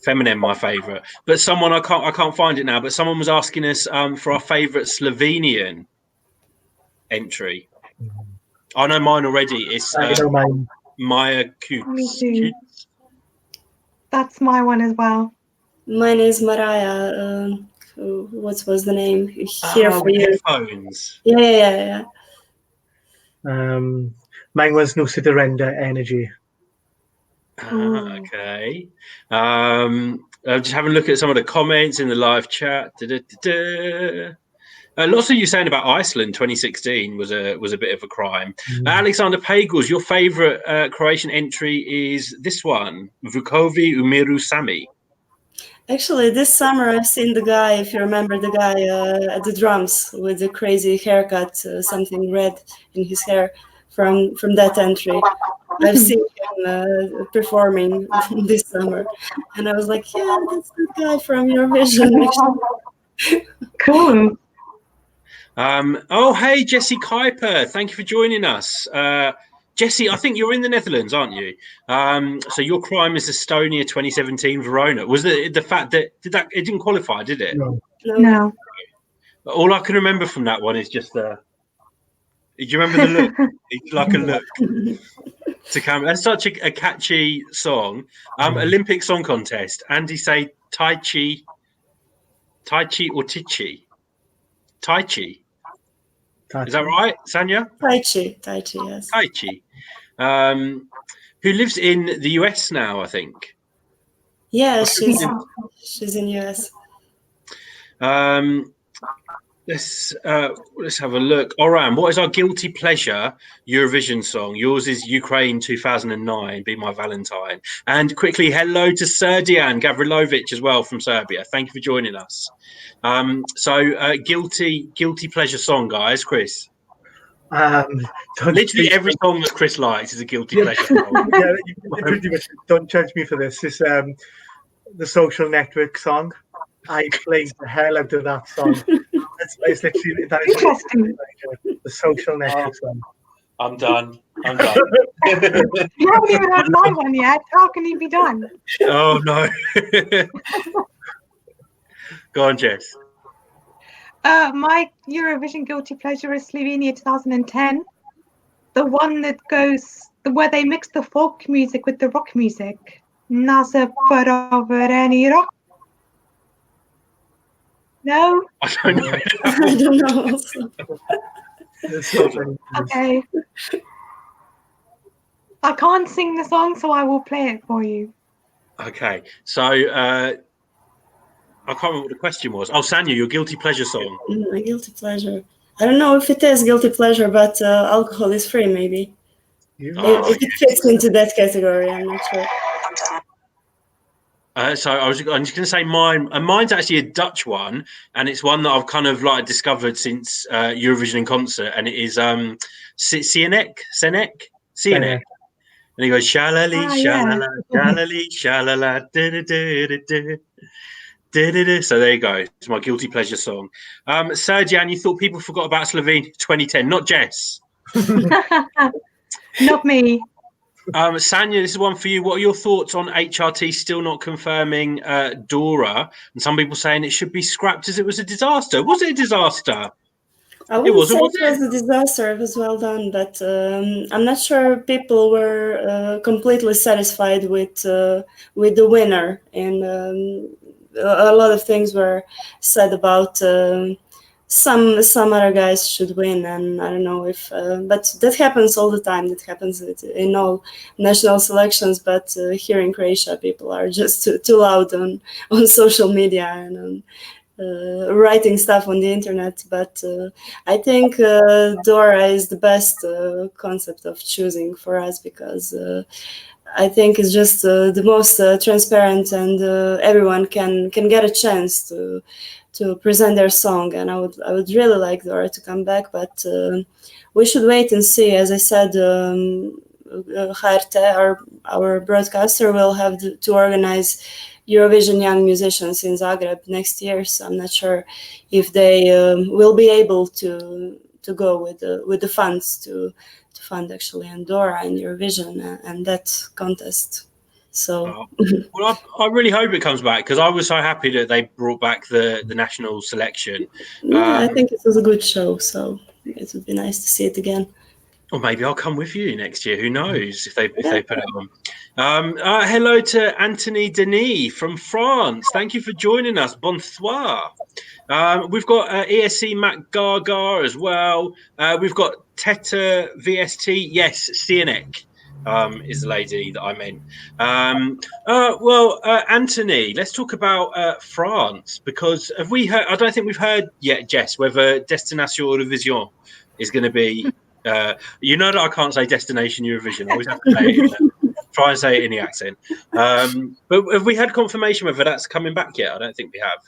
Feminem, my favourite. But someone I can't find it now. But someone was asking us for our favourite Slovenian entry. I know mine already. It's Maya Kooks. Me too. That's my one as well. Mine is Mariah. What was the name? Here for You. Headphones. Yeah. Mine was No Siderenda Energy. Okay. Just having a look at some of the comments in the live chat. Lots of you saying about Iceland 2016 was a bit of a crime. Alexander Pagels, your favourite Croatian entry is this one, Vukovi Umiru Sami. Actually, this summer I've seen the guy, if you remember the guy at the drums with the crazy haircut, something red in his hair from that entry. I've seen him performing this summer. And I was like, yeah, that's the guy from Eurovision. Cool. Hey, Jessie Kuiper. Thank you for joining us. Jessie, I think you're in the Netherlands, aren't you? So your crime is Estonia 2017 Verona. Was it the fact that it didn't qualify, did it? No. All I can remember from that one is just do you remember the look? It's like a look to camera. That's such a catchy song. Olympic Song Contest. Andy say Tai Chi or Tichi? Tai Chi. Is that right, Sanja? Tai Chi, yes. Tai Chi. Who lives in the US now, I think. Yeah, she's in US. Let's have a look. Oran, what is our guilty pleasure Eurovision song? Yours is Ukraine 2009, Be My Valentine. And quickly, hello to Serdian Gavrilovic as well from Serbia. Thank you for joining us. Guilty pleasure song, guys. Chris. Literally every song that Chris likes is a guilty pleasure song. Yeah, pretty much. Don't judge me for this. It's the Social Network song. I played the hell out of that song. It's literally Interesting. The Social Network song. I'm done. You haven't even had my one yet. How can you be done? Oh no. Go on, Jess. My Eurovision guilty pleasure is Slovenia 2010. The one that goes where they mix the folk music with the rock music. Nasa Perovereni rock. No? I don't know. I don't know. Also. Okay. I can't sing the song, so I will play it for you. Okay. So I can't remember what the question was. Oh, Sanja, your guilty pleasure song. My guilty pleasure. I don't know if it is guilty pleasure, but alcohol is free, maybe. If it fits into that category, I'm not sure. I'm just going to say mine. And mine's actually a Dutch one, and it's one that I've kind of like discovered since Eurovision in concert, and it is Senek. And he goes shalali, shalala, shalali, shalala, da-da-da-da-da. So there you go. It's my guilty pleasure song. Serjan, you thought people forgot about Slovenia 2010, not Jess. Not me. Sanja, this is one for you. What are your thoughts on HRT still not confirming Dora? And some people saying it should be scrapped as it was a disaster. Was it a disaster? I wouldn't say it was a disaster. It was well done, but I'm not sure people were completely satisfied with the winner. And a lot of things were said about some other guys should win, and I don't know if, but that happens all the time. That happens in all national selections. But here in Croatia, people are just too loud on social media and on writing stuff on the internet. But I think Dora is the best concept of choosing for us, because I think it's just the most transparent, and everyone can get a chance to present their song. And I would really like Dora to come back, but we should wait and see. As I said, HRT, our broadcaster, will have to organize Eurovision Young Musicians in Zagreb next year, so I'm not sure if they will be able to go with the funds to fund actually Andorra and Eurovision and that contest. So, well, I really hope it comes back, because I was so happy that they brought back the national selection. Yeah, I think it was a good show, so it would be nice to see it again. Or maybe I'll come with you next year. Who knows if they put it on. Hello to Anthony Denis from France. Thank you for joining us. Bonsoir. We've got ESC Matt Gaga as well. We've got Teta VST. Yes, Sianek is the lady that I meant. Anthony, let's talk about France, because have we heard? I don't think we've heard yet, Jess, whether Destination Eurovision is going to be. You know that I can't say Destination Eurovision. I always have to say it try and say it in the accent. But have we had confirmation whether that's coming back yet? I don't think we have.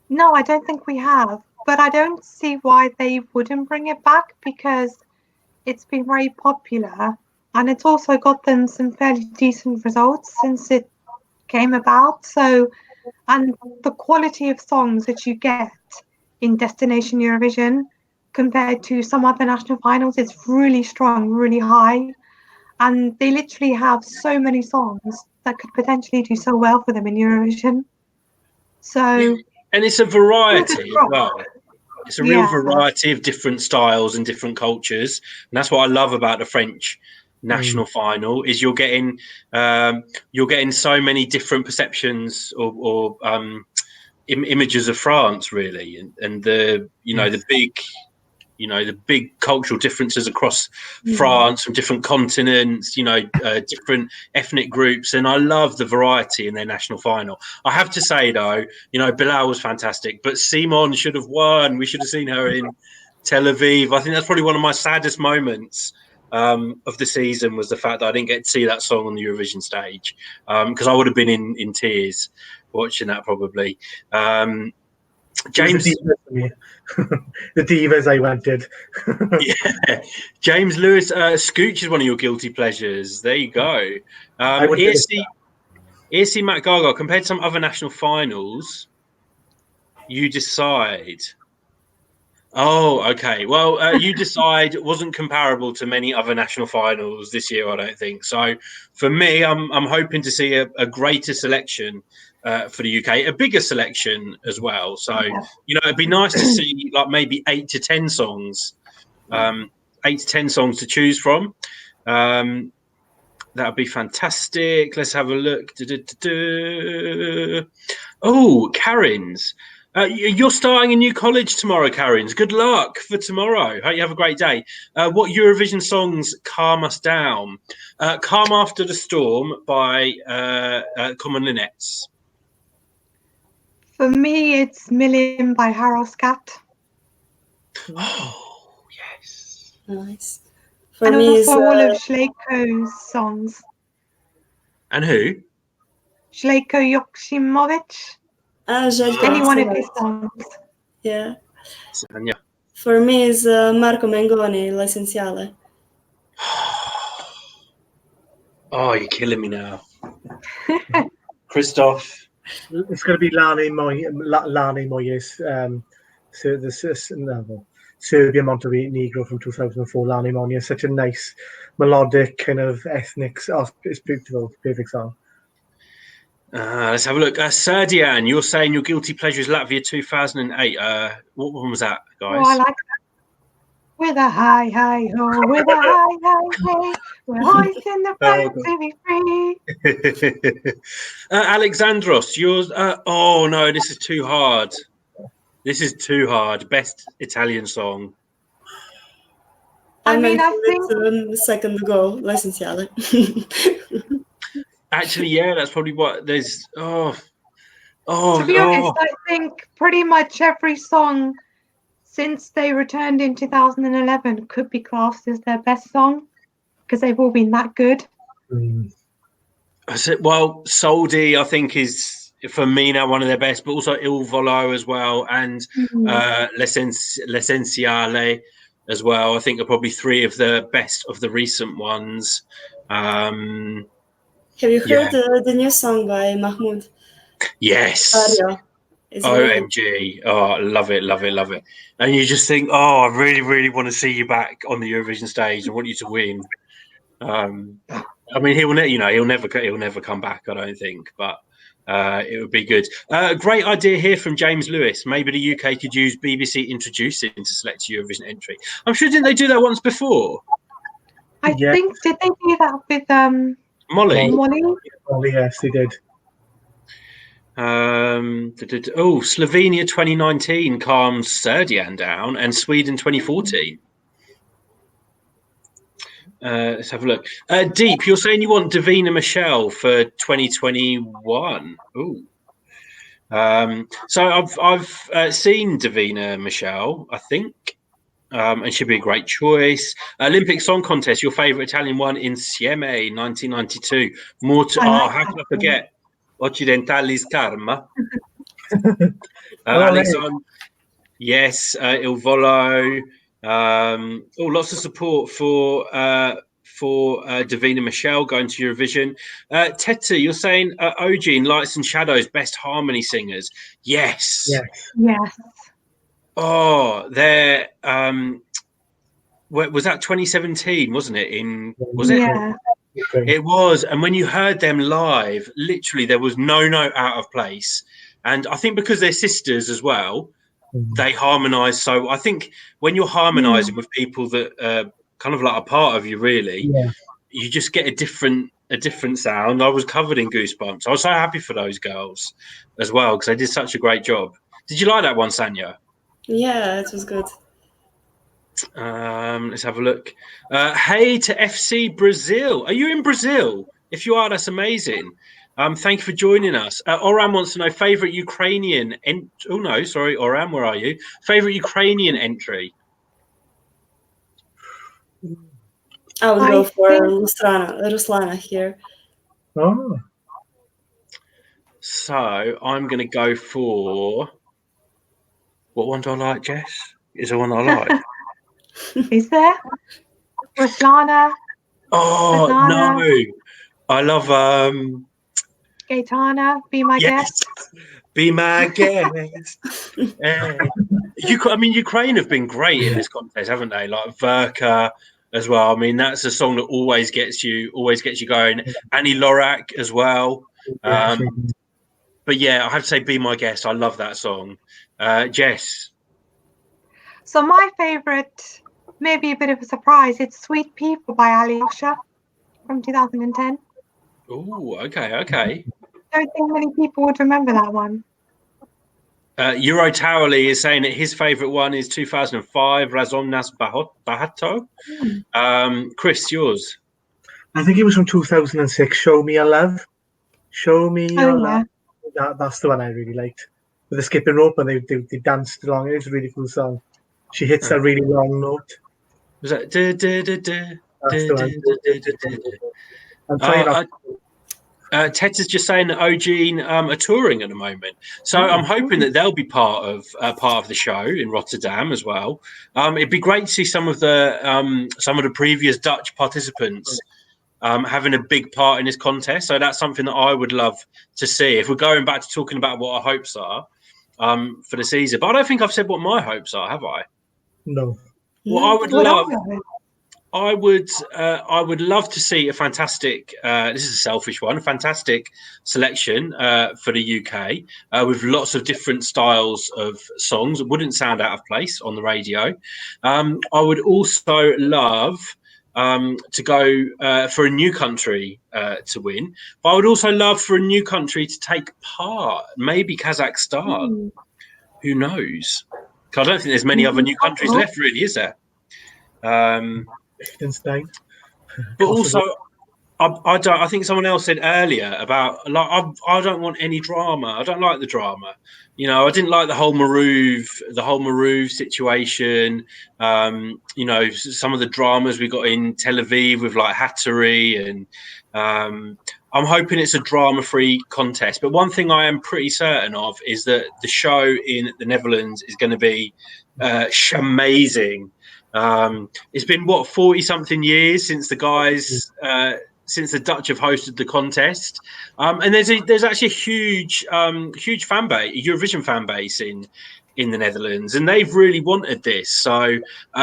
No, I don't think we have. But I don't see why they wouldn't bring it back, because it's been very popular, and it's also gotten some fairly decent results since it came about. So, and the quality of songs that you get in Destination Eurovision compared to some other national finals, it's really strong, really high. And they literally have so many songs that could potentially do so well for them in Eurovision. So, and it's a variety as well. It's a real variety of different styles and different cultures. And that's what I love about the French national final, is you're getting so many different perceptions or images of France, really. And the, the big, you know, the big cultural differences across France from different continents, you know, different ethnic groups. And I love the variety in their national final. I have to say, though, you know, Bilal was fantastic, but Simon should have won. We should have seen her in Tel Aviv. I think that's probably one of my saddest moments of the season, was the fact that I didn't get to see that song on the Eurovision stage, because I would have been in tears watching that probably. James, the divas I wanted. yeah, James Lewis, Scooch is one of your guilty pleasures. There you go. ESC Matt Gaga, compared to some other national finals, you decide. Oh, okay. Well, you decide wasn't comparable to many other national finals this year, I don't think. So for me, I'm hoping to see a greater selection for the UK, a bigger selection as well. So, you know, it'd be nice to see like maybe 8 to 10 songs, 8 to 10 songs to choose from. That would be fantastic. Let's have a look. Oh, Karen's. You're starting a new college tomorrow, Karen's. Good luck for tomorrow. Hope you have a great day. What Eurovision songs calm us down? Calm After the Storm by Common Linnets. For me, it's Million by Harrowscat. Oh, yes. Nice. For and me, also all of Schleiko's songs. And who? Schleiko Joksimovic. Any one of his songs. Yeah. Sanja. For me, is Marco Mengoni, L'essenziale. Oh, you're killing me now. Christoph. It's going to be Lani Moyes, Serbia Montenegro from 2004. Lani Moyes, such a nice melodic kind of ethnic. Oh, it's beautiful, perfect song. Let's have a look. Serdian, you're saying your guilty pleasure is Latvia 2008. What one was that, guys? Oh, I like that. With a hi, hi, ho, with a hi, hi, hey, we're hoisting the flag to be free. Alexandros, yours. Oh, no, this is too hard. This is too hard. Best Italian song. I think second ago, L'essenziale. Actually, yeah, that's probably what there's. To be honest, I think pretty much every song since they returned in 2011 could be classed as their best song because they've all been that good. I said, well, Soldi, I think, is for me now one of their best, but also Il Volo as well, and L'Essenziale as well. I think are probably three of the best of the recent ones. Have you heard the new song by Mahmoud? Yes. OMG. Oh, love it. And you just think, I really, really want to see you back on the Eurovision stage and want you to win. I mean, he'll never come back, I don't think, but it would be good. Great idea here from James Lewis. Maybe the UK could use BBC Introducing to select Eurovision entry. I'm sure, didn't they do that once before? I think, did they do that with Molly? Molly, yes, they did. Slovenia 2019 calms Serdian down, and Sweden 2014. Let's have a look. Deep, you're saying you want Davina Michelle for 2021. Ooh. So I've seen Davina Michelle, I think, and she'd be a great choice. Olympic Song Contest, your favourite Italian one, Insieme, 1992. How can I forget? Occidentalis Karma. Alexander, yes, Il Volo. Lots of support for Davina Michelle going to Eurovision. Teta, you're saying Ogin, Lights and Shadows, best harmony singers. Yes. Oh, they're was that 2017, wasn't it? It was. And when you heard them live, literally there was no note out of place. And I think because they're sisters as well, they harmonise. So I think when you're harmonising with people that are kind of like a part of you, really, you just get a different sound. I was covered in goosebumps. I was so happy for those girls as well because they did such a great job. Did you like that one, Sanja? Yeah, it was good. Let's have a look. Hey to FC Brazil. Are you in Brazil? If you are, that's amazing. Thank you for joining us. Oram wants to know favorite Ukrainian. Oh no, sorry, Oram, where are you? Favorite Ukrainian entry. I would I go for think- Ruslana here. Oh, So I'm going to go for. What one do I like, Jess? Is there one I like? Is there? Ruslana, Oh Svetlana. no, I love Gaetana, Be My yes, Guest. be my guest. I mean, Ukraine have been great in this contest, haven't they? Like Verka as well. I mean, that's a song that always gets you going. Annie Lorak as well. But yeah, I have to say, "Be My Guest." I love that song. Jess. So my favourite, maybe a bit of a surprise, it's Sweet People by Alyosha from 2010. Oh, okay. I don't think many people would remember that one. Euro Towerley is saying that his favourite one is 2005, Razom Nas Bahato. Chris, yours? I think it was from 2006. Show Me Your Love. Show Me Your Love. That's the one I really liked. With the skipping rope and they danced along. It was a really cool song. She hits that really long note. Was that? That's the one. I'm trying not. Ted is just saying that Ogene are touring at the moment, so I'm hoping that they'll be part of the show in Rotterdam as well. It'd be great to see some of the previous Dutch participants having a big part in this contest. So that's something that I would love to see. If we're going back to talking about what our hopes are for the season, but I don't think I've said what my hopes are, have I? No. Well, I would love. I would love to see a fantastic. This is a selfish one. A fantastic selection for the UK with lots of different styles of songs. It wouldn't sound out of place on the radio. I would also love to go for a new country to win. But I would also love for a new country to take part. Maybe Kazakhstan. Who knows? 'Cause I don't think there's many other new countries left, really, is there? Liechtenstein. But also, I don't. I think someone else said earlier about like I don't want any drama. I don't like the drama. You know, I didn't like the whole Maruv situation. You know, some of the dramas we got in Tel Aviv with like Hattori, and I'm hoping it's a drama-free contest. But one thing I am pretty certain of is that the show in the Netherlands is going to be amazing. It's been 40 something years since the guys since the Dutch have hosted the contest, and there's actually a huge fan base, Eurovision fan base in the Netherlands, and they've really wanted this, so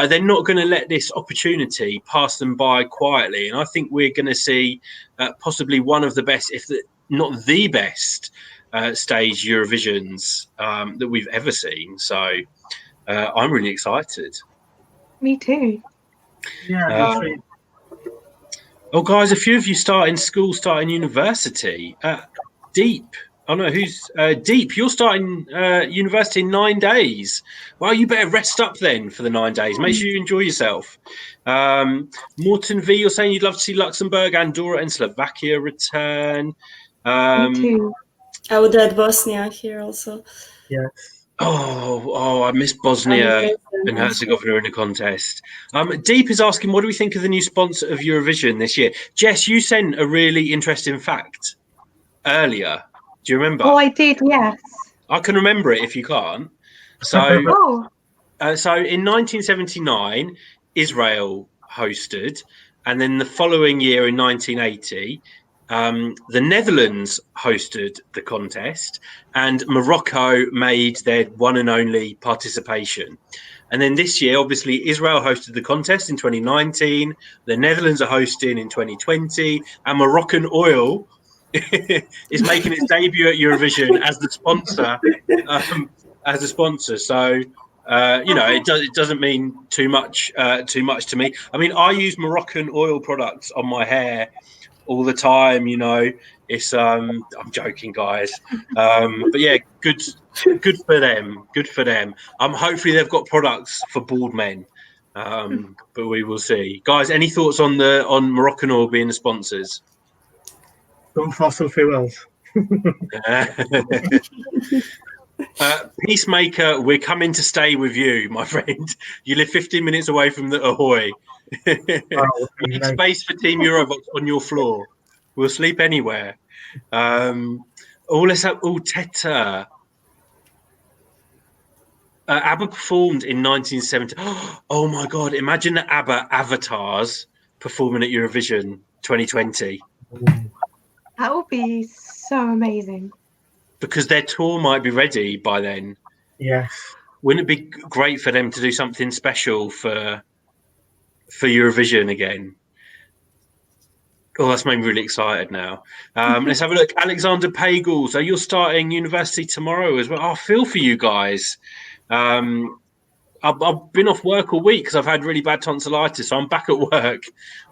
they're not going to let this opportunity pass them by quietly. And I think we're going to see possibly one of the best, if not the best, stage Eurovisions that we've ever seen. So I'm really excited. Me too. Yeah. Oh, guys, a few of you starting school, starting university. Deep. Oh, no, who's Deep? You're starting university in 9 days. Well, you better rest up then for the 9 days. Make sure you enjoy yourself. Morton V, you're saying you'd love to see Luxembourg, Andorra, and Slovakia return. Me too. I would add Bosnia here also. Yeah. Oh, I miss Bosnia and Herzegovina in the contest. Deep is asking, what do we think of the new sponsor of Eurovision this year? Jess, you sent a really interesting fact earlier. Do you remember? Oh, I did, yes. I can remember it if you can't. So, so in 1979, Israel hosted, and then the following year in 1980, the Netherlands hosted the contest, and Morocco made their one and only participation. And then this year, obviously, Israel hosted the contest in 2019. The Netherlands are hosting in 2020, and Moroccan oil is making its debut at Eurovision as the sponsor. So you know, it doesn't mean too much to me. I mean, I use Moroccan oil products on my hair all the time. You know, it's I'm joking, guys, but yeah, good for them. Hopefully they've got products for bald men But we will see. Guys, any thoughts on Moroccan Oil being the sponsors? Don't fossil fuels. Peacemaker, we're coming to stay with you, my friend. You live 15 minutes away from the Ahoy. Make space for Team Eurovoxx on your floor. We'll sleep anywhere. Let's have Teta. ABBA performed in 1970. Oh my God! Imagine the ABBA avatars performing at Eurovision 2020. That would be so amazing. Because their tour might be ready by then. Yes. Wouldn't it be great for them to do something special for Eurovision again? Oh, that's made me really excited now. Let's have a look. Alexander Pagel. So you're starting university tomorrow as well. I feel for you guys. I've been off work all week because I've had really bad tonsillitis, so I'm back at work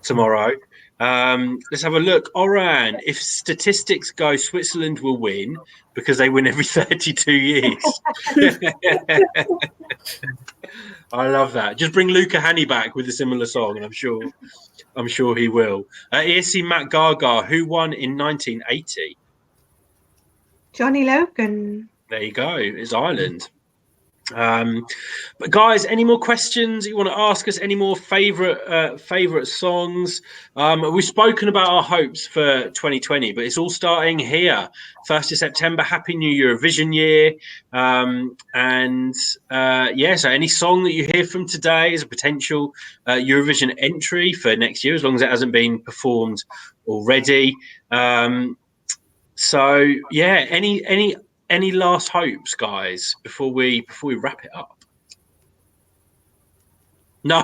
tomorrow. Let's have a look. Oran, if statistics go, Switzerland will win because they win every 32 years. I love that. Just bring Luca Hanni back with a similar song, and I'm sure he will. ESC Matt Gaga, who won in 1980? Johnny Logan. There you go. It's Ireland. But guys, any more questions you want to ask us? Any more favorite songs? We've spoken about our hopes for 2020, but it's all starting here. 1st of September. Happy New Eurovision year. So any song that you hear from today is a potential Eurovision entry for next year, as long as it hasn't been performed already. Any last hopes, guys, before we wrap it up? No.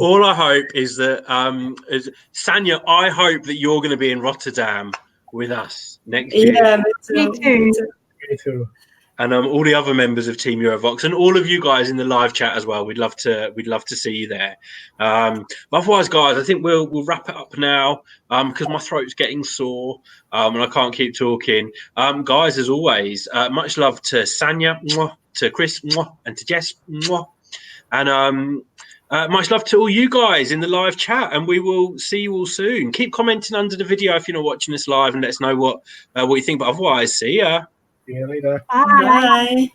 All I hope is that Sanja, I hope that you're going to be in Rotterdam with us next year. Yeah, Me too. Me too. And all the other members of Team Eurovoxx and all of you guys in the live chat as well. We'd love to see you there. But otherwise, guys, I think we'll wrap it up now because my throat's getting sore and I can't keep talking. Guys, as always, much love to Sanja, to Chris, and to Jess, and much love to all you guys in the live chat. And we will see you all soon. Keep commenting under the video if you're not watching this live and let us know what you think. But otherwise, see ya. See you later. Bye. Bye.